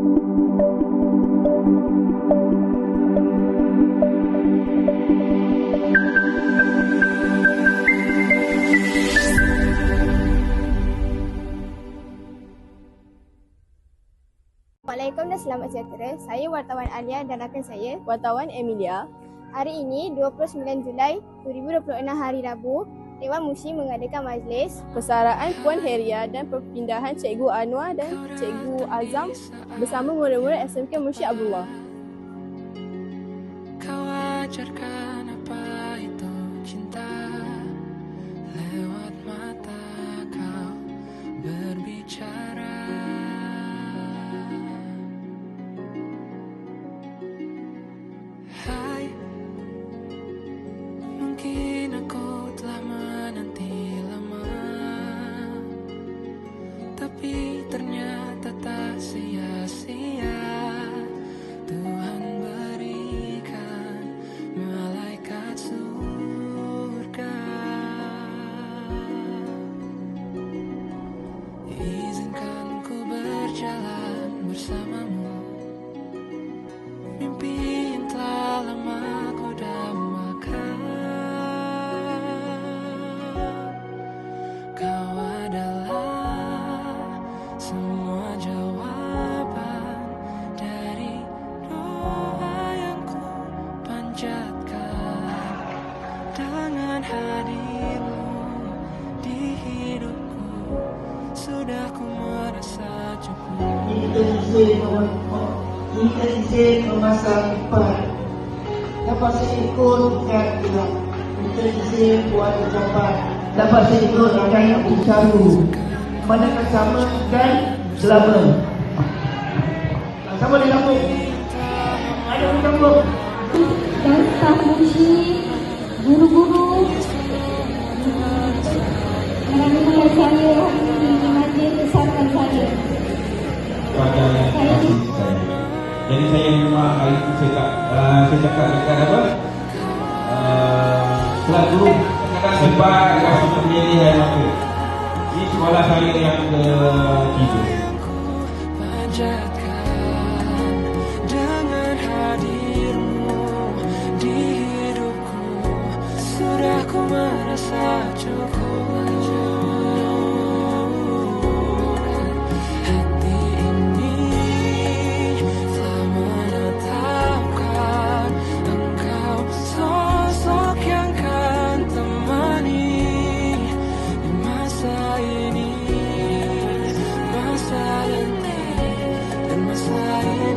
Assalamualaikum dan selamat sejahtera. Saya wartawan Alia dan rakan saya wartawan Emilia. Hari ini 29 Julai 2026 hari Rabu, Dewan Musi mengadakan majlis Persaraan Puan Heria dan perpindahan Cikgu Anwar dan Cikgu Azam bersama murid-murid SMK Mursyid Abdullah. Kau ajarkan apa itu cinta, lewat mata kau berbicara. Hai, mungkin aku telah menanti lama, tapi ternyata tak sia-sia. Tuhan berikan malaikat surga. Izinkan ku berjalan bersamamu, mimpi yang telah lama ku dambakan. Kau adalah semua jawaban dari doa yang ku panjatkan. Dengan hadirmu di hidupku, sudah ku merasa cukup. Kita isi memasak empat. Dapat saya ikut ikat tidak. Kita isi buat ucapan. Dapat saya ikut akan ucapu. Manakah sama dan selama. Sama di kampung. Ada di kampung. Dan staf musi, guru-guru menemui saya di majlis besarkan saya. Pada kasih saya. Jadi saya memang hari ini saya cakap dekat apa? Kelas guru kadang sebab kasih menjadi hari maka. Ini sekolah saya yang ketiga. Dengan hadirmu di hidupku, sudah ku merasa cukup. Hati ini telah menetapkan engkau, sosok yang kan temani di masa ini, masa nanti, dan masa ini.